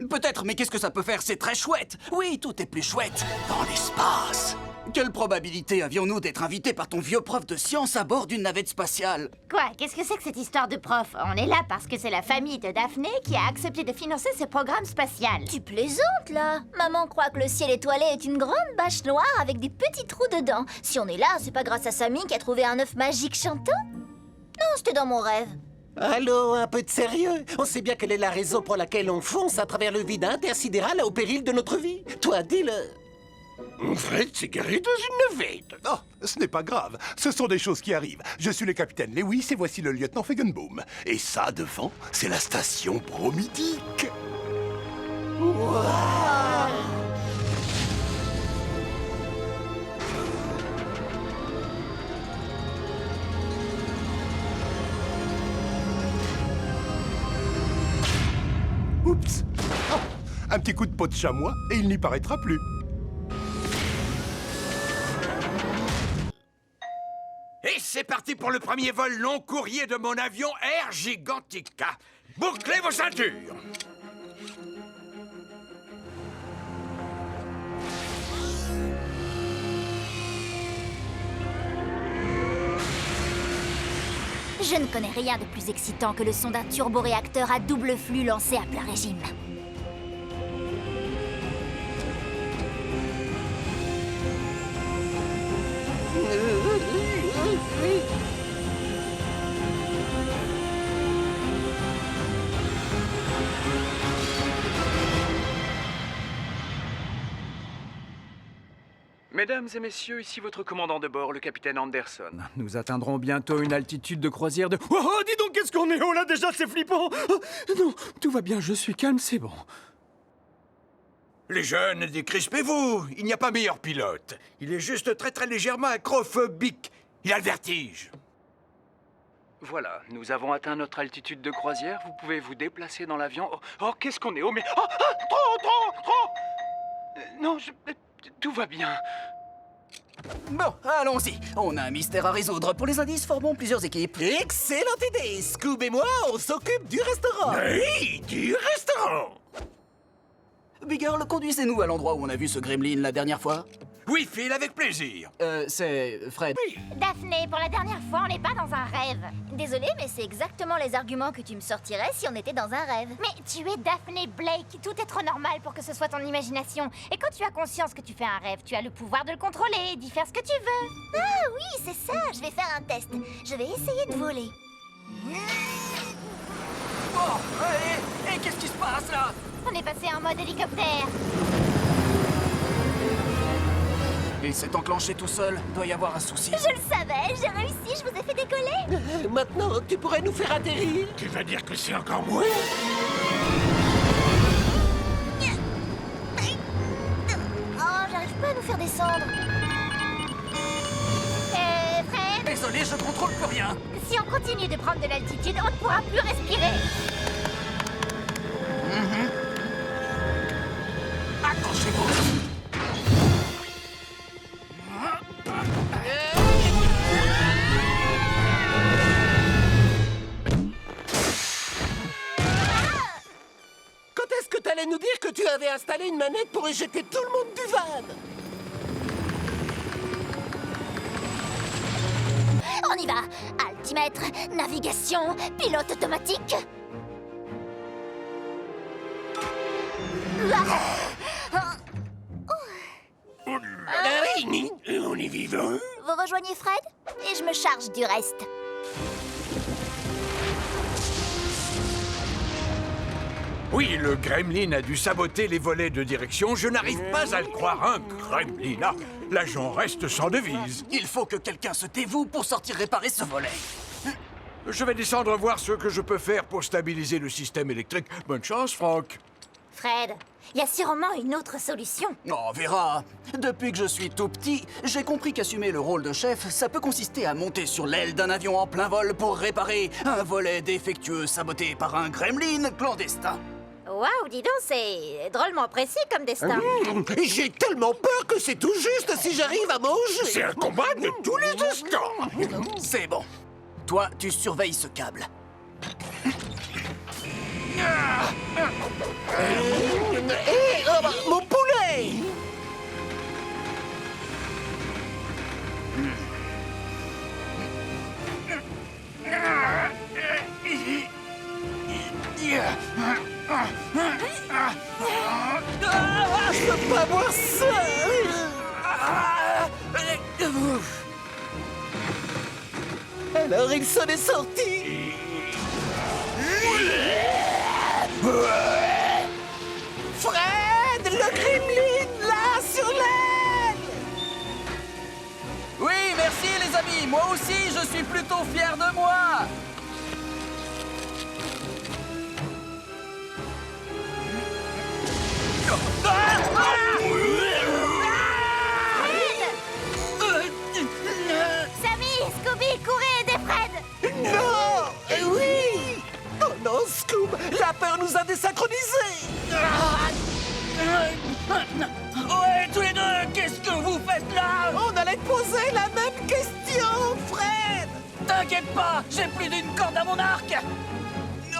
Peut-être, mais qu'est-ce que ça peut faire? C'est très chouette. Oui, tout est plus chouette dans l'espace. Quelle probabilité avions-nous d'être invités par ton vieux prof de sciences à bord d'une navette spatiale? Quoi? Qu'est-ce que c'est que cette histoire de prof? On est là parce que c'est la famille de Daphné qui a accepté de financer ce programme spatial. Tu plaisantes, là? Maman croit que le ciel étoilé est une grande bâche noire avec des petits trous dedans. Si on est là, c'est pas grâce à Samy qui a trouvé un œuf magique chantant? Non, c'était dans mon rêve. Allô, un peu de sérieux? On sait bien quelle est la raison pour laquelle on fonce à travers le vide intersidéral au péril de notre vie. Toi, dis-le. Fred s'est garé dans une navette. Oh, ce n'est pas grave. Ce sont des choses qui arrivent. Je suis le capitaine Lewis et voici le lieutenant Feigenbaum. Et ça, devant, c'est la station bromidique. Oups. Oh, un petit coup de peau de chamois et il n'y paraîtra plus. Et c'est parti pour le premier vol long courrier de mon avion Air Gigantica. Bouclez vos ceintures. Je ne connais rien de plus excitant que le son d'un turboréacteur à double flux lancé à plein régime. Mesdames et messieurs, ici votre commandant de bord, le capitaine Anderson. Nous atteindrons bientôt une altitude de croisière de... Oh, dis donc, qu'est-ce qu'on est haut là déjà, c'est flippant. Oh, non, tout va bien, je suis calme, c'est bon. Les jeunes, décrispez-vous. Il n'y a pas meilleur pilote. Il est juste très légèrement acrophobique. Il a le vertige. Voilà, nous avons atteint notre altitude de croisière, vous pouvez vous déplacer dans l'avion. Oh, qu'est-ce qu'on est haut, mais... trop. Non, tout va bien. Bon, allons-y. On a un mystère à résoudre. Pour les indices, formons plusieurs équipes. Excellente idée! Scoob et moi, on s'occupe du restaurant. Oui, du restaurant. Big Girl, conduisez-nous à l'endroit où on a vu ce gremlin la dernière fois. Oui, Phil, avec plaisir. C'est Fred. Daphné, pour la dernière fois, on n'est pas dans un rêve. Désolée, mais c'est exactement les arguments que tu me sortirais si on était dans un rêve. Mais tu es Daphné Blake. Tout est trop normal pour que ce soit ton imagination. Et quand tu as conscience que tu fais un rêve, tu as le pouvoir de le contrôler et d'y faire ce que tu veux. Ah oui, c'est ça, je vais faire un test. Je vais essayer de voler. Oh, et qu'est-ce qui se passe là? On est passé en mode hélicoptère. Il s'est enclenché tout seul. Doit y avoir un souci. Je le savais, j'ai réussi, je vous ai fait décoller. Maintenant, tu pourrais nous faire atterrir. Tu vas dire que c'est encore moi? Oh, j'arrive pas à nous faire descendre. Fred, Désolé, je contrôle plus rien. si on continue de prendre de l'altitude, on ne pourra plus respirer. Accrochez-vous. Quand est-ce que t'allais nous dire que tu avais installé une manette pour éjecter tout le monde du van? On y va. Altimètre, navigation, pilote automatique. On est vivant. Vous rejoignez Fred et je me charge du reste. Oui, le gremlin a dû saboter les volets de direction. Je n'arrive pas à le croire, un gremlin. Ah, l'agent reste sans devise. Il faut que quelqu'un se dévoue pour sortir réparer ce volet. Je vais descendre voir ce que je peux faire pour stabiliser le système électrique. Bonne chance, Franck. Fred, il y a sûrement une autre solution. On verra. Depuis que je suis tout petit, j'ai compris qu'assumer le rôle de chef, ça peut consister à monter sur l'aile d'un avion en plein vol pour réparer un volet défectueux saboté par un gremlin clandestin. Waouh, dis donc, c'est drôlement précis comme destin. J'ai tellement peur que c'est tout juste si j'arrive à manger. C'est un combat de tous les instants. C'est bon. Toi, tu surveilles ce câble. Je peux pas boire ça. Alors il s'en est sorti. Fred, le gremlin, là, sur l'aile. Oui, merci les amis. Moi aussi, je suis plutôt fier de moi. Sammy, Scooby, courez, aidez Fred! Non. Oui. Oh non, Scoob, la peur nous a désynchronisés. Ouais, tous les deux, qu'est-ce que vous faites là? On allait te poser la même question, Fred. T'inquiète pas, j'ai plus d'une corde à mon arc.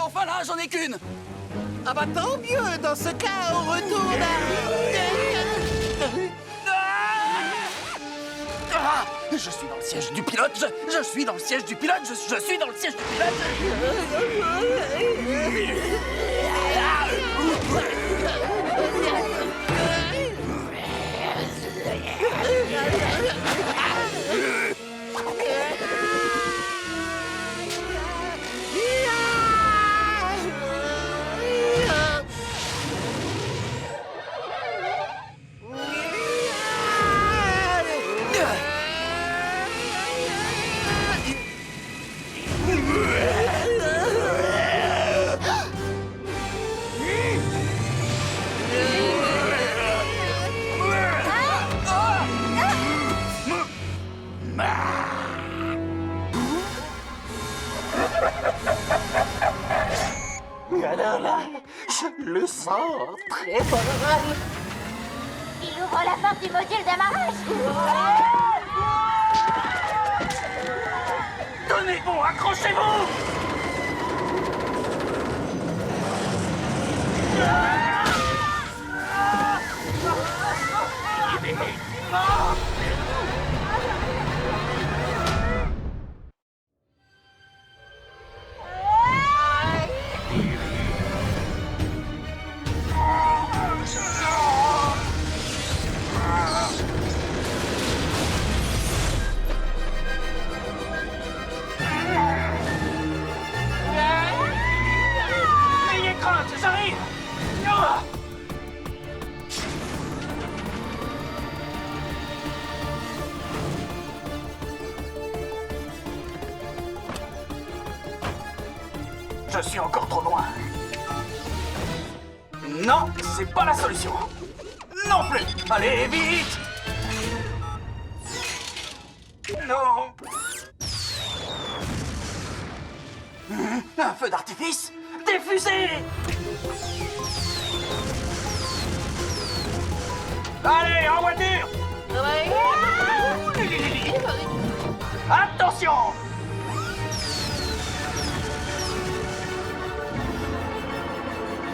Enfin là, j'en ai qu'une. Ah bah tant mieux, dans ce cas, on retourne Ah, je suis dans le siège du pilote, je suis dans le siège du pilote, je suis dans le siège du pilote. Alors là, je le sens très mal. Il ouvre la porte du module d'amarrage! Tenez bon, accrochez-vous. N'ayez crainte, j'arrive. Ah. Je suis encore trop loin. Non, c'est pas la solution. Non plus. Allez, vite. Non. Un feu d'artifice? Des fusées! Allez, en voiture! Attention!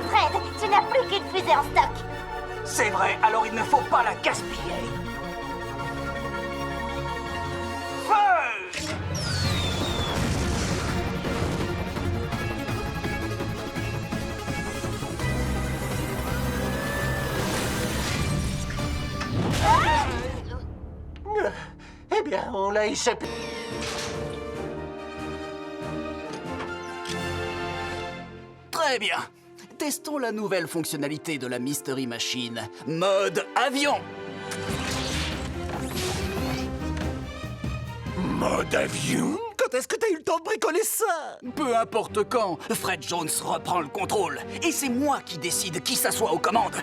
Fred, tu n'as plus qu'une fusée en stock! C'est vrai, alors il ne faut pas la gaspiller. Feu! Eh bien, on l'a échappé. Très bien. Testons la nouvelle fonctionnalité de la Mystery Machine. Mode avion. Mode avion? Quand est-ce que t'as eu le temps de bricoler ça? Peu importe quand, Fred Jones reprend le contrôle. Et c'est moi qui décide qui s'assoit aux commandes.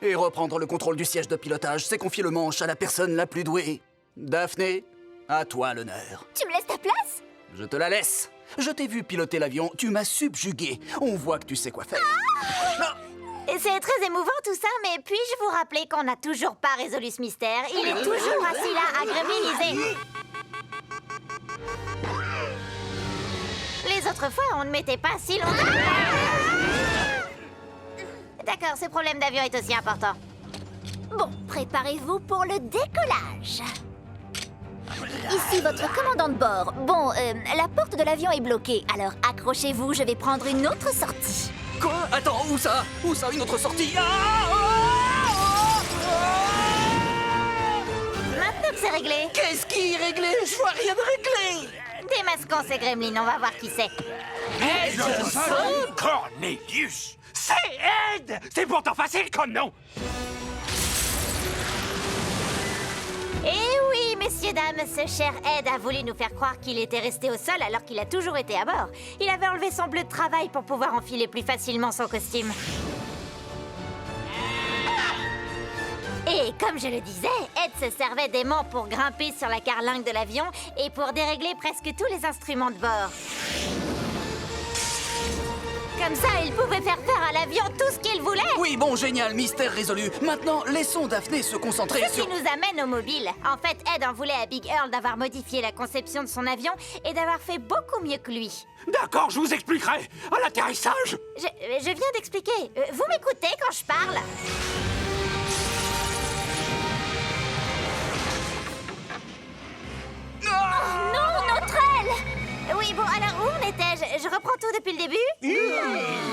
Et reprendre le contrôle du siège de pilotage, c'est confier le manche à la personne la plus douée. Daphné, à toi l'honneur. Tu me laisses ta place? Je te la laisse. Je t'ai vu piloter l'avion, tu m'as subjugué. On voit que tu sais quoi faire. Ah. Et c'est très émouvant tout ça, mais puis-je vous rappeler qu'on n'a toujours pas résolu ce mystère? Il est toujours assis là, à gremliniser. Les autres fois, on ne mettait pas si longtemps. D'accord, ce problème d'avion est aussi important. Bon, préparez-vous pour le décollage. Ici votre commandant de bord. Bon, la porte de l'avion est bloquée, alors accrochez-vous, je vais prendre une autre sortie. Quoi? Attends, où ça? Où ça, une autre sortie? Maintenant que c'est réglé, Qu'est-ce qui est réglé? Je vois rien de réglé. démasquons ces gremlins, on va voir qui c'est. Cornelius! C'est Ed! C'est pourtant facile comme nom! Eh oui, messieurs, dames, ce cher Ed a voulu nous faire croire qu'il était resté au sol alors qu'il a toujours été à bord. Il avait enlevé son bleu de travail pour pouvoir enfiler plus facilement son costume. Et comme je le disais, Ed se servait d'aimants pour grimper sur la carlingue de l'avion et pour dérégler presque tous les instruments de bord. Comme ça, il pouvait faire à l'avion tout ce qu'il voulait. Oui, bon, génial, mystère résolu. Maintenant, laissons Daphné se concentrer Ce sur... qui nous amène au mobile. En fait, Ed en voulait à Big Earl d'avoir modifié la conception de son avion et d'avoir fait beaucoup mieux que lui. D'accord, je vous expliquerai! À l'atterrissage! Je viens d'expliquer. Vous m'écoutez quand je parle? Non, notre aile! Oui, bon, alors où on était? Je reprends tout depuis le début?